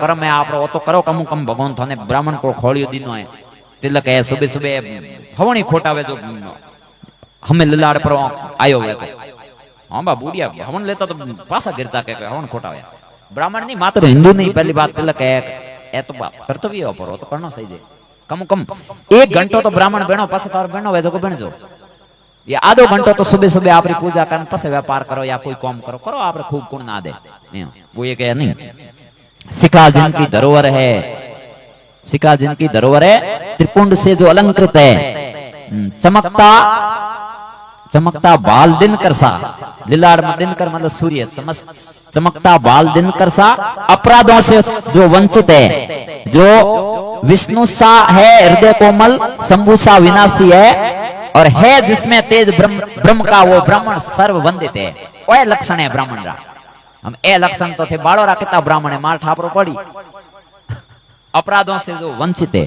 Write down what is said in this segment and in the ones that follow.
कर्म है आप वो तो करो कम कम भगवान थाने ब्राह्मण को खोलियो दिनो है तिलक है सुबह सुबह हवणी खोटावे जो हमें ललाड़ पर आयो हुए तो हाँ बा बुढ़िया हवन लेता तो पासा गिरता के हवन खोटावे ब्राह्मण नहीं मात्र हिंदू नहीं पहली बात तिलक है तो कर्तव्य पर तो करना सही है कम कम 1 घंटो तो ब्राह्मण बनो पास तार बनो वे तो बन जो या आधो घंटो तो सुबह सुबह आपरी पूजा करन पसे व्यापार करो या कोई काम करो करो आपरे खूब गुण ना दे वो ये कहे नहीं शिखा जिनकी धरोहर है शिखा जिनकी धरोहर है त्रिपुंड से जो अलंकृत है चमकता चमकता बाल दिनकर सा लीलाड़ में दिनकर मतलब सूर्य समस्त चमकता बाल दिनकर सा अपराधों से जो वंचित है जो विष्णु सा है हृदय कोमल शंभु सा विनाशी है और है जिसमें तेज ब्रह्म का वो ब्राह्मण सर्व वंदित है वो लक्षण है ब्राह्मण रा हम ए लक्षण तो थे बाड़ो राखता ब्राह्मण है मार ठापरो पड़ी अपराधों से जो वंचित है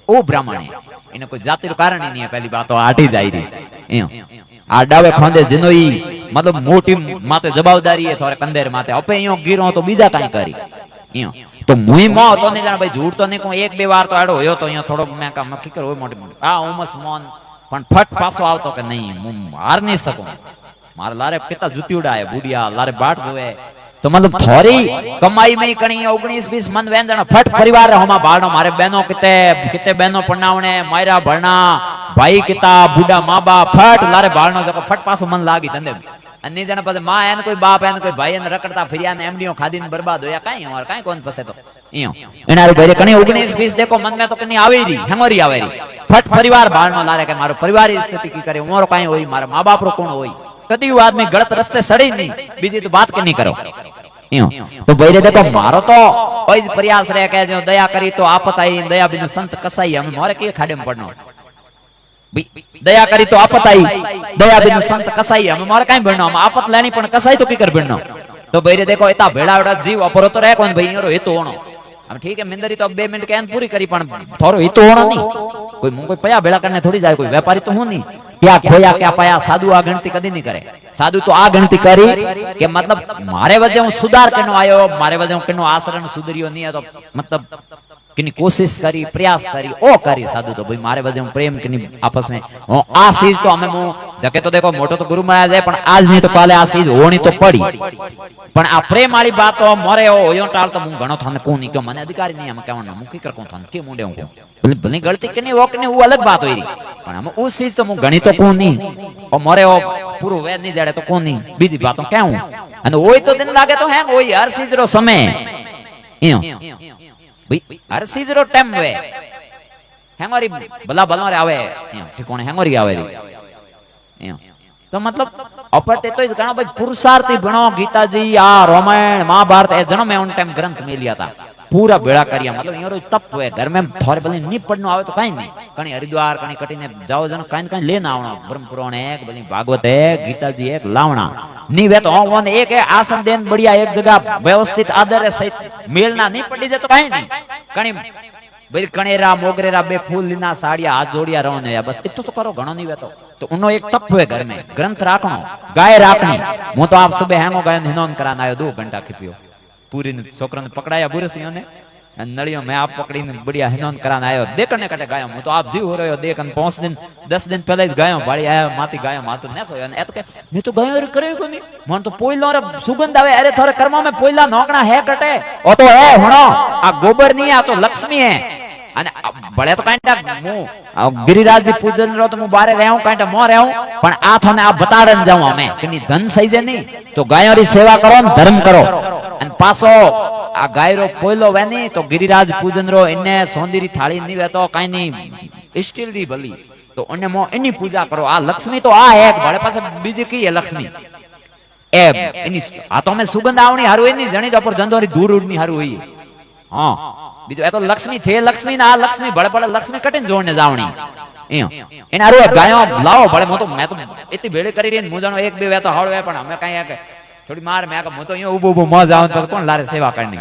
वो ब्राह्मण है इन्हें कोई जाति कारण ही नहीं है पहली बात तो आटी जाई रही आ डावे खोंदे जिनो ही मतलब मोटी माते जवाबदारी है थोड़े कंदेर माते अपे यो गिरो तो बीजा काई करी यो तो मुई मो तो नहीं जाने भाई झूठ तो नहीं को 1-2 बार तो आड़ो होयो तो यो थोड़ो मैं का मक्की कर होय मोटी मोटी आ उमस मोन पण फट पासो आवतो के नहीं मु हार नहीं सकूं मार लारे कितना जुती उड़ाए बुढ़िया लारे बाट जोए तो मतलब थोड़ी कमाई में कणी 19-20 मन व्यंजन फट परिवार हमा बाळनो मारे बहनों किते बहनों पढ़ावणे मायरा भरना भाई किता बूढ़ा माँ बाप फट लारे बाळनो जको फट पासो मन लागी धंधे अन्य जन पद मां एन कोई बाप एन कोई भाई एन रखड़ता फिरिया ने एमडीओ खादीन बर्बाद होया काई और काई कोन फसे तो इयो एनारे भरे कणी 19-20 देखो मन में तो कनी आवे री हेमोरी आवे री फट परिवार बाळनो लारे के मारो परिवार स्थिति की करे मोरो काई होई मारा माँ बाप रो कोण होई कदी आदमी गलत रस्ते सड़ी नहीं बीजी तो बात के नहीं करो तो बैरे देखो मारो तो कोई प्रयास रहे के जो दया करी तो आपत आई दया बिन संत कसाई हम मोरे के खाड़े में पड़नो दया करी तो आपत आई दया बिन संत कसाई हम मोरे काई बननो हम आपत लेनी पण कसाई तो की कर बननो तो बैरे देखो इता भेड़ा भेड़ा जीव अपरो तो रहे कोन भाई रो हेतो होनो हम ठीक है मिंदरी तो 2 मिनट के अंत पूरी करी पण थोरो हितो होनो नहीं कोई मुंह कोई पया भेड़ा करने थोड़ी जाए कोई व्यापारी तो हूं नहीं क्या खोया क्या पाया साधु आ गणती कदी नहीं करे साधु तो आ गणती करी के मतलब मारे वजह हूं सुधार केनो आयो मारे वजह हूं केनो आचरण सुधरियो नहीं है तो मतलब किनी कोशिश करी प्रयास करी ओ करी साधु तो भाई मारे वजह हूं प्रेम किनी आपस में आ चीज तो हमें मु जके तो देखो मोटो तो गुरु महाराज है पण आज नहीं तो काले आ चीज होनी तो पड़ी पण आ प्रेम वाली बात तो मोरे होयो टाल तो मु घणो थाने को नहीं के मने अधिकारी नहीं हम कहवना मु की कर को थाने के मुंडे हूं भले गलती कनी वो कनी वो अलग बात होई पण हम उस चीज तो मु घणी तो को नहीं और मोरे ओ पूरो वे नहीं जाड़े तो को नहीं बीजी बातों कहूं अने ओई तो दिन लागे तो है ओई हर चीज रो समय इयो भाई हर चीज रो टाइम वे हेंगोरी भला भला रे आवे ठिकोणे हेंगोरी आवे री तो मतलब अपरते तो घणा भाई पुरुषार्थी भणो गीता जी आ रामायण महाभारत ए जनो में उन टाइम ग्रंथ में लिया था पूरा बेड़ा करिया मतलब यो तप है घर में थोड़े भले नी पढ़नो आवे तो काई नहीं कणी हरिद्वार कणी कटीने जाओ जनो काई काई लेना आवणो ब्रह्म पुराण है भले भागवत है गीता जी है लावणा नी वे तो ओन एक है आसन देन बढ़िया एक जगह व्यवस्थित आदर है सहित मेलना नहीं पड़ी जाए तो काई नहीं कणी भाई कणेरा मोगरेरा 2 फूल लीना साड़िया हाथ जोड़िया रहोने या बस इतो तो करो घणो नहीं वे तो उनो एक तप है घर में ग्रंथ राखणो गाय राखणी मु तो आप सुबह हेंगो गाय हिनोन करान आयो 2 घंटा खिपियो पूरी छोकरा ने पकड़ाया बुरसियों ने नलियों में आप पकड़ी बढ़िया हिनोन करान आयो देखने कटे गायो मु तो आप जीव हो रहो देखन 5 दिन 10 दिन पहले गायो बाड़ी आया माती गायो मातो ने सोयो ने तो के मैं तो गायो रे करे को नहीं मन तो पोइलो रे सुगंध आवे अरे थोड़े कर्मा में पोइला नोकना है कटे ओ तो है हुणो आ गोबर नहीं आ तो लक्ष्मी है અને બળે તો કાંટા હું ગિરિરાજજી પૂજન રો તો હું બારે રહેઉં કાંટા મો રહેઉં પણ આ થોને આ બતાડન જાઉં અમે કે ની ધન સઈ જે નહીં તો ગાયોરી સેવા કરો ને ધર્મ કરો અને પાછો આ ગાયરો પોયલો વેની તો ગિરિરાજ પૂજન રો એને સોંદીરી થાળી ની વે તો કાઈ ની સ્ટીલ રી ભલી તો અને મો એની પૂજા કરો આ લક્ષ્મી તો આ એક બળે પાસે બીજી કી है લક્ષ્મી એ એની આ તો અમે સુગંધ આવણી હારું એની જણી તો પર ધંધોરી ધૂળ ઉડની હારું હોઈ હા બીજો એ તો લક્ષ્મી છે લક્ષ્મી ના લક્ષ્મી બળે બળે લક્ષ્મી કટીને જોડને જાવણી એને આરો ગાયો લાવો બળે મો તો मैं तो इतनी भेड़े करी रे मु जानो 1-2 वे तो हळवे पण हमें काई थोड़ी मार मैं मु तो यो उबो उबो मौज आवन पर कोण लारे सेवा करनी